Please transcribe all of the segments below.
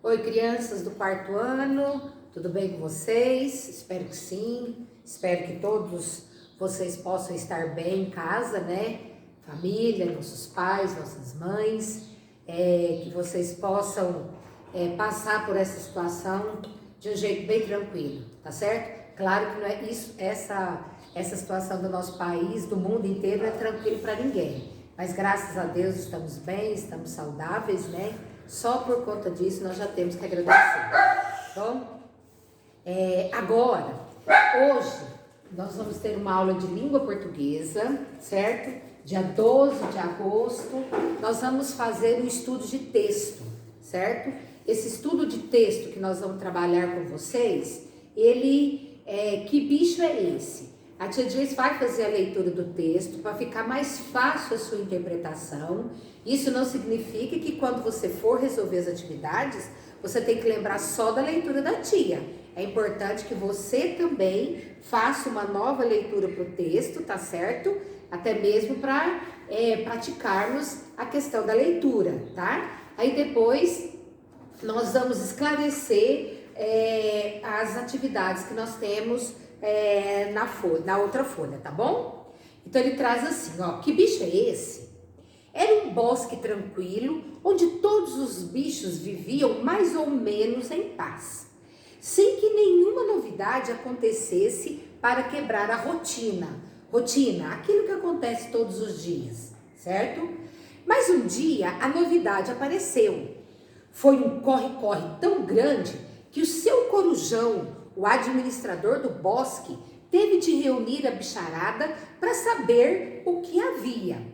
Oi, crianças do quarto ano, tudo bem com vocês? Espero que sim, espero que todos vocês possam estar bem em casa, né? Família, nossos pais, nossas mães, que vocês possam passar por essa situação de um jeito bem tranquilo, tá certo? Claro que não é isso, essa situação do nosso país, do mundo inteiro, não é tranquilo para ninguém. Mas graças a Deus estamos bem, estamos saudáveis, né? Só por conta disso nós já temos que agradecer. Bom, agora, hoje, nós vamos ter uma aula de língua portuguesa, certo? Dia 12 de agosto, nós vamos fazer um estudo de texto, certo? Esse estudo de texto que nós vamos trabalhar com vocês, que bicho é esse? A tia Joyce vai fazer a leitura do texto para ficar mais fácil a sua interpretação. Isso não significa que quando você for resolver as atividades, você tem que lembrar só da leitura da tia. É importante que você também faça uma nova leitura para o texto, tá certo? Até mesmo para praticarmos a questão da leitura, tá? Aí depois nós vamos esclarecer as atividades que nós temos na outra folha, tá bom? Então ele traz assim, ó, que bicho é esse? Era um bosque tranquilo, onde todos os bichos viviam mais ou menos em paz, sem que nenhuma novidade acontecesse para quebrar a rotina. Rotina, aquilo que acontece todos os dias, certo? Mas um dia a novidade apareceu. Foi um corre-corre tão grande que o seu corujão, o administrador do bosque, teve de reunir a bicharada para saber o que havia.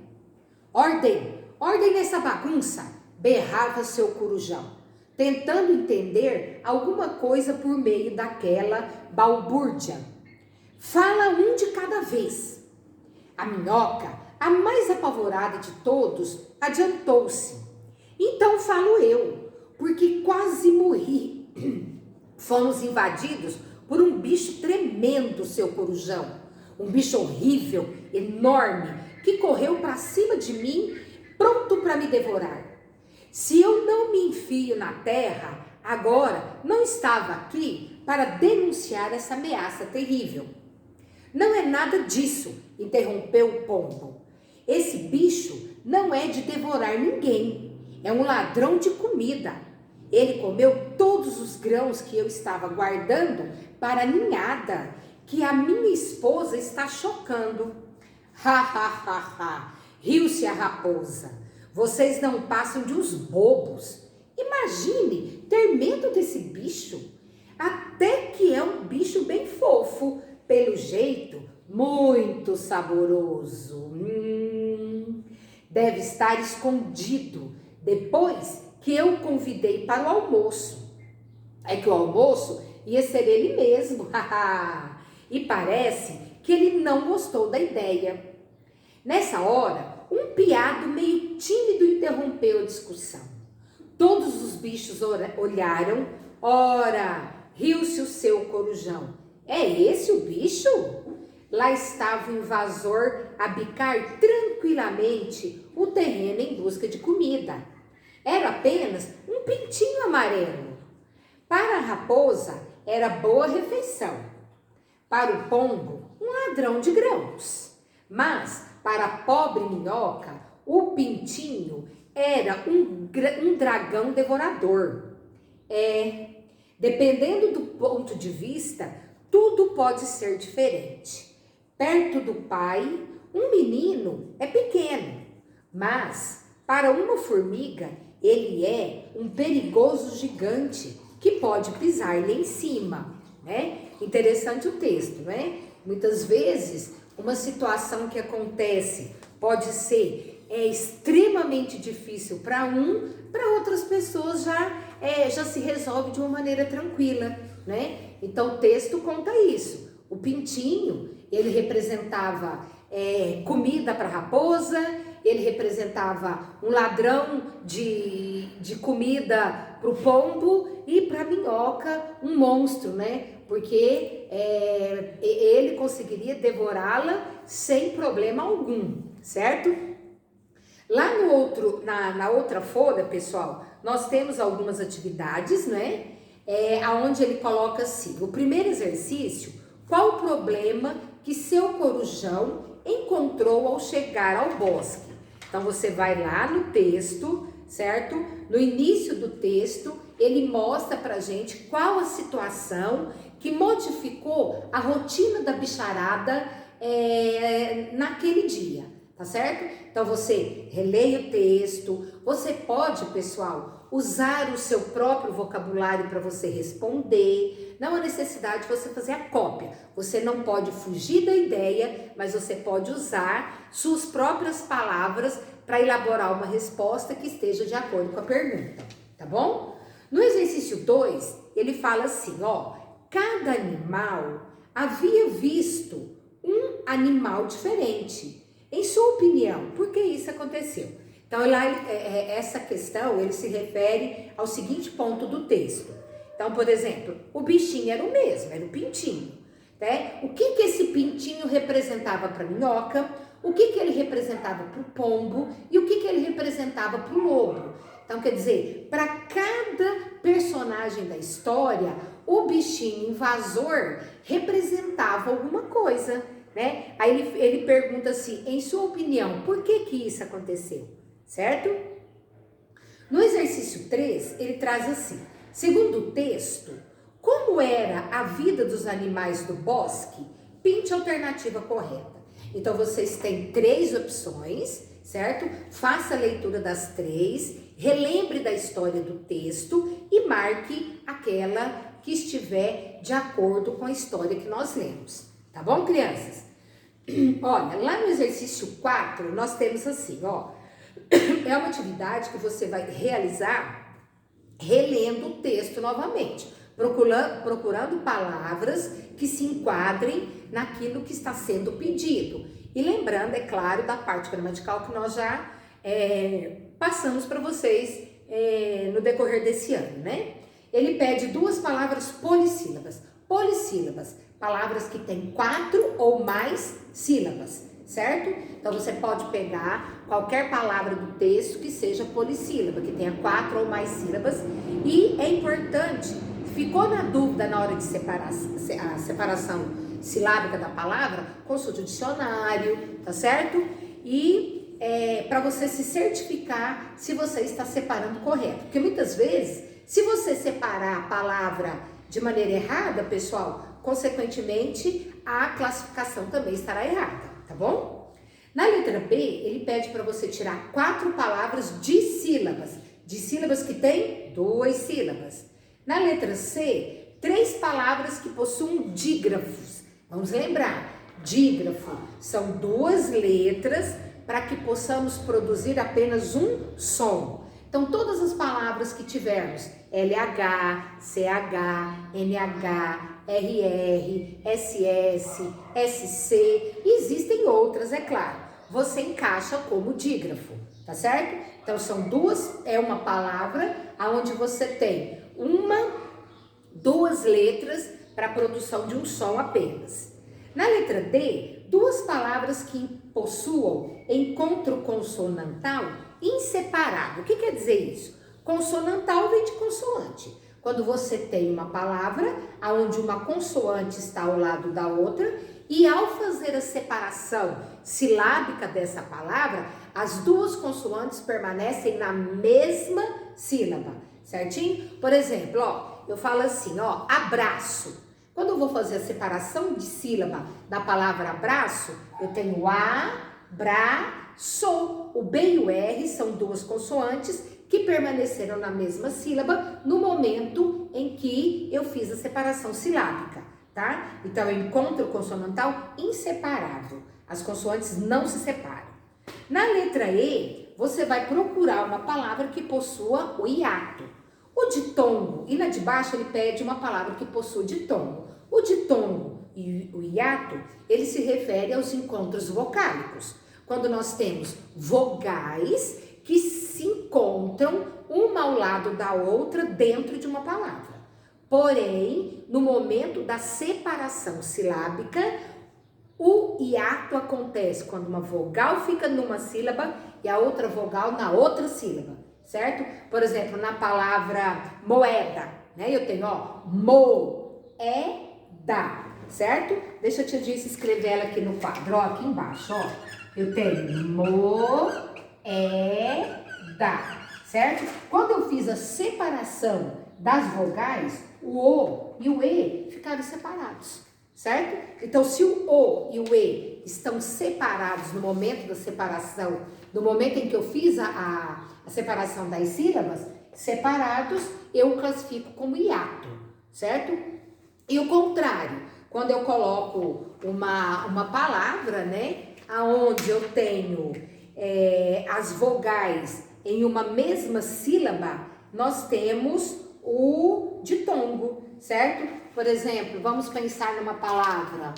Ordem, ordem nessa bagunça, berrava seu corujão, tentando entender alguma coisa por meio daquela balbúrdia. Fala um de cada vez. A minhoca, a mais apavorada de todos, adiantou-se. Então falo eu, porque quase morri. Fomos invadidos por um bicho tremendo, seu corujão. Um bicho horrível, enorme, que correu para cima de mim, pronto para me devorar. Se eu não me enfio na terra, agora não estava aqui para denunciar essa ameaça terrível. Não é nada disso, interrompeu o pombo. Esse bicho não é de devorar ninguém, é um ladrão de comida. Ele comeu todos os grãos que eu estava guardando para a ninhada, que a minha esposa está chocando. Ha, ha, ha, ha, riu-se a raposa. Vocês não passam de uns bobos. Imagine ter medo desse bicho. Até que é um bicho bem fofo, pelo jeito, muito saboroso. Deve estar escondido. Depois que eu o convidei para o almoço. É que o almoço ia ser ele mesmo, e parece que ele não gostou da ideia. Nessa hora, um piado meio tímido interrompeu a discussão. Todos os bichos olharam. Ora, riu-se o seu corujão. É esse o bicho? Lá estava o invasor a bicar tranquilamente o terreno em busca de comida. Era apenas um pintinho amarelo. Para a raposa, era boa refeição. Para o pombo, um ladrão de grãos. Mas, para a pobre minhoca, o pintinho era um dragão devorador. Dependendo do ponto de vista, tudo pode ser diferente. Perto do pai, um menino é pequeno, mas para uma formiga, ele é um perigoso gigante que pode pisar-lhe em cima, né? Interessante o texto, né? Muitas vezes, uma situação que acontece pode ser extremamente difícil para outras pessoas já se resolve de uma maneira tranquila, né? Então, o texto conta isso. O pintinho, ele representava comida para a raposa, ele representava um ladrão de comida para o pombo e para a minhoca um monstro, né? Porque ele conseguiria devorá-la sem problema algum, certo? Lá na outra folha, pessoal, nós temos algumas atividades, né? Aonde ele coloca assim, o primeiro exercício, qual o problema que seu corujão encontrou ao chegar ao bosque? Então, você vai lá no texto, certo? No início do texto, ele mostra pra gente qual a situação que modificou a rotina da bicharada naquele dia, tá certo? Então, você releia o texto, você pode, pessoal, usar o seu próprio vocabulário para você responder. Não há necessidade de você fazer a cópia. Você não pode fugir da ideia, mas você pode usar suas próprias palavras para elaborar uma resposta que esteja de acordo com a pergunta, tá bom? No exercício 2, ele fala assim, ó, cada animal havia visto um animal diferente. Em sua opinião, por que isso aconteceu? Então, lá, essa questão, ele se refere ao seguinte ponto do texto. Então, por exemplo, o bichinho era o mesmo, era o pintinho, né? O que esse pintinho representava para a minhoca, o que ele representava para o pombo e o que ele representava para o lobo. Então, quer dizer, para cada personagem da história, o bichinho invasor representava alguma coisa, né? Aí ele pergunta assim, em sua opinião, por que isso aconteceu? Certo? No exercício 3, ele traz assim, segundo o texto, como era a vida dos animais do bosque? Pinte a alternativa correta. Então, vocês têm 3 opções, certo? Faça a leitura das 3, relembre da história do texto e marque aquela que estiver de acordo com a história que nós lemos. Tá bom, crianças? Olha, lá no exercício 4, nós temos assim, ó, é uma atividade que você vai realizar relendo o texto novamente, procurando palavras que se enquadrem naquilo que está sendo pedido. E lembrando, é claro, da parte gramatical que nós já passamos para vocês no decorrer desse ano, né? Ele pede 2 palavras polissílabas. Polissílabas, palavras que têm 4 ou mais sílabas, certo? Então, você pode pegar qualquer palavra do texto que seja polissílaba, que tenha 4 ou mais sílabas. E é importante, ficou na dúvida na hora de separar a separação silábica da palavra, consulte o dicionário, tá certo? E para você se certificar se você está separando correto. Porque muitas vezes, se você separar a palavra de maneira errada, pessoal, consequentemente, a classificação também estará errada, tá bom? Na letra B, ele pede para você tirar 4 palavras de sílabas que têm 2 sílabas. Na letra C, 3 palavras que possuem dígrafos. Vamos lembrar, dígrafo são 2 letras para que possamos produzir apenas um som. Então, todas as palavras que tivermos LH, CH, NH, RR, SS, SC, existem outras, é claro. Você encaixa como dígrafo, tá certo? Então, são 2, é uma palavra onde você tem 2 letras para a produção de um som apenas. Na letra D, 2 palavras que possuam encontro consonantal inseparável. O que quer dizer isso? Consonantal vem de consoante. Quando você tem uma palavra onde uma consoante está ao lado da outra e ao fazer a separação silábica dessa palavra, as 2 consoantes permanecem na mesma sílaba, certinho? Por exemplo, ó, eu falo assim, ó, abraço. Quando eu vou fazer a separação de sílaba da palavra abraço, eu tenho a, bra, sou. O B e o R são 2 consoantes que permaneceram na mesma sílaba no momento em que eu fiz a separação silábica, tá? Então, eu encontro consonantal inseparável. As consoantes não se separam. Na letra E, você vai procurar uma palavra que possua o hiato. O ditongo, e na de baixo ele pede uma palavra que possua ditongo. O ditongo e o hiato, ele se refere aos encontros vocálicos. Quando nós temos vogais que se encontram uma ao lado da outra dentro de uma palavra. Porém, no momento da separação silábica, o hiato acontece quando uma vogal fica numa sílaba e a outra vogal na outra sílaba, certo? Por exemplo, na palavra moeda, né? Eu tenho, ó, moeda, certo? Deixa a tia Dirce escrever ela aqui no quadro, ó, aqui embaixo, ó. Eu tenho moeda, certo? Quando eu fiz a separação das vogais, o O e o E ficaram separados, certo? Então, se o O e o E estão separados no momento da separação, no momento em que eu fiz a separação das sílabas, separados, eu classifico como hiato, certo? E o contrário, quando eu coloco uma palavra, né, aonde eu tenho as vogais em uma mesma sílaba, nós temos o ditongo, certo? Por exemplo, vamos pensar numa palavra,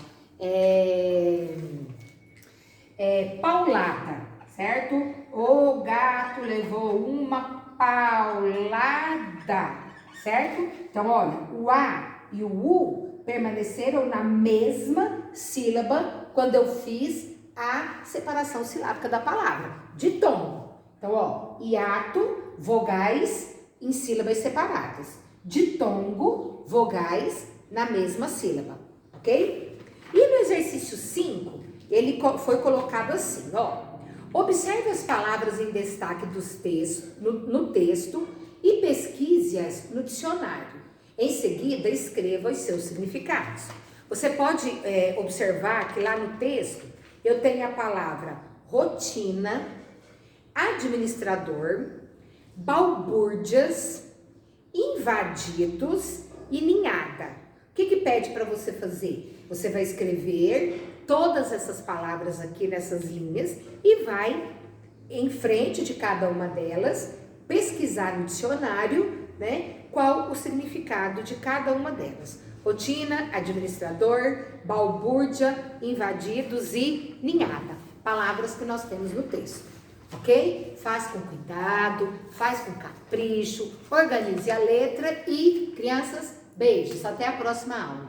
paulada, certo? O gato levou uma paulada, certo? Então, olha, o A e o U permaneceram na mesma sílaba quando eu fiz a separação silábica da palavra, ditongo. Então, ó, hiato, vogais em sílabas separadas. Ditongo, vogais na mesma sílaba, ok? E no exercício 5, ele foi colocado assim, ó. Observe as palavras em destaque no texto e pesquise-as no dicionário. Em seguida, escreva os seus significados. Você pode observar que lá no texto eu tenho a palavra rotina, administrador, balbúrdias, invadidos e ninhada. O que pede para você fazer? Você vai escrever todas essas palavras aqui nessas linhas e vai em frente de cada uma delas pesquisar no dicionário, né, qual o significado de cada uma delas. Rotina, administrador, balbúrdia, invadidos e ninhada. Palavras que nós temos no texto, ok? Faz com cuidado, faz com capricho, organize a letra e, crianças, beijos. Até a próxima aula.